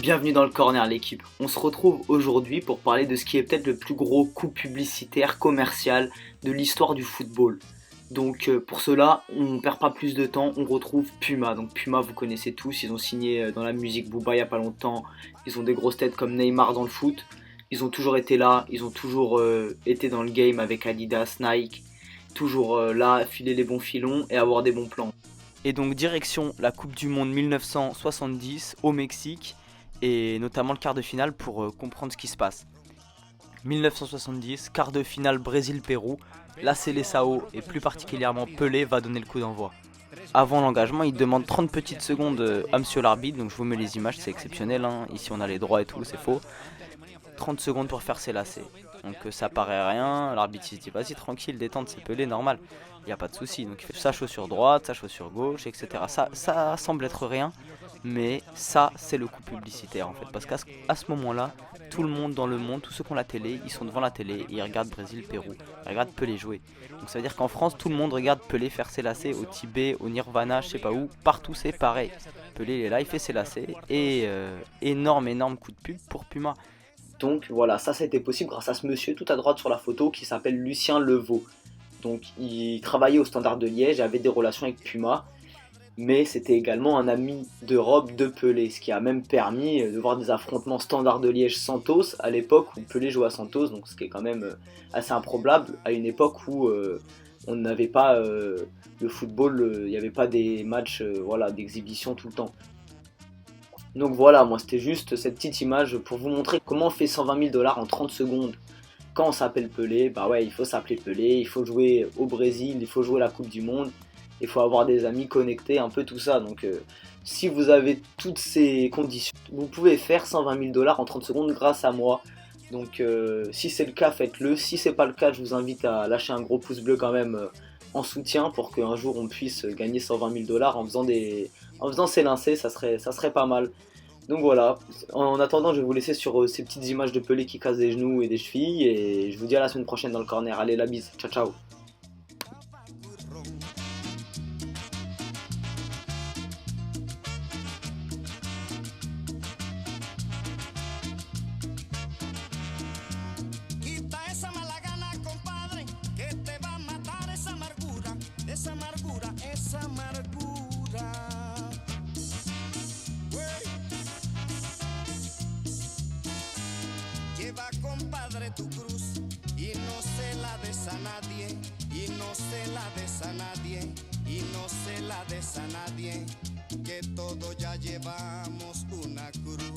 Bienvenue dans le corner l'équipe. On se retrouve aujourd'hui pour parler de ce qui est peut-être le plus gros coup publicitaire commercial de l'histoire du football. Donc pour cela, on ne perd pas plus de temps, on retrouve Puma. Donc Puma, vous connaissez tous, ils ont signé dans la musique Booba il n'y a pas longtemps. Ils ont des grosses têtes comme Neymar dans le foot. Ils ont toujours été là, ils ont toujours été dans le game avec Adidas, Nike. Toujours là, filer les bons filons et avoir des bons plans. Et donc direction la Coupe du Monde 1970 au Mexique et notamment le quart de finale pour comprendre ce qui se passe. 1970, quart de finale Brésil-Pérou, la Seleção et plus particulièrement Pelé va donner le coup d'envoi. Avant l'engagement, il demande 30 petites secondes à monsieur l'arbitre, donc je vous mets les images, c'est exceptionnel, hein. Ici on a les droits et tout, c'est faux. 30 secondes pour faire ses lacets. Donc ça paraît rien, l'arbitre il se dit vas-y tranquille, détente, c'est Pelé, normal, il n'y a pas de souci. Donc il fait sa chaussure droite, sa chaussure gauche, etc. Ça semble être rien, mais ça c'est le coup publicitaire en fait. Parce qu'à ce moment-là, tout le monde dans le monde, tous ceux qui ont la télé, ils sont devant la télé, ils regardent Brésil-Pérou, ils regardent Pelé jouer. Donc ça veut dire qu'en France, tout le monde regarde Pelé faire ses lacets au Tibet, au Nirvana, je sais pas où, partout c'est pareil. Pelé il est là, il fait ses lacets et énorme coup de pub pour Puma. Donc voilà, ça a été possible grâce à ce monsieur tout à droite sur la photo qui s'appelle Lucien Levaux. Donc il travaillait au Standard de Liège et avait des relations avec Puma, mais c'était également un ami d'Europe de Pelé, ce qui a même permis de voir des affrontements Standard de Liège-Santos à l'époque où Pelé jouait à Santos, donc ce qui est quand même assez improbable à une époque où on n'avait pas le football, il n'y avait pas des matchs voilà, d'exhibition tout le temps. Donc voilà, moi c'était juste cette petite image pour vous montrer comment on fait 120 000 dollars en 30 secondes. Quand on s'appelle Pelé, bah ouais, il faut s'appeler Pelé, il faut jouer au Brésil, il faut jouer la Coupe du Monde, il faut avoir des amis connectés, un peu tout ça. Donc si vous avez toutes ces conditions, vous pouvez faire 120 000 dollars en 30 secondes grâce à moi. Donc si c'est le cas, faites-le. Si c'est pas le cas, je vous invite à lâcher un gros pouce bleu quand même en soutien pour qu'un jour on puisse gagner 120 000 dollars en faisant s'élincer, ça serait pas mal. Donc voilà, en attendant je vais vous laisser sur ces petites images de Pelé qui cassent des genoux et des chevilles et je vous dis à la semaine prochaine dans le corner. Allez, la bise, ciao ciao. Quita esa mala gana, compadre, que te va a matar esa amargura, esa amargura, esa amargura. Wey. Lleva, compadre, tu cruz y no se la des a nadie, y no se la des a nadie, y no se la des a nadie, que todos ya llevamos una cruz.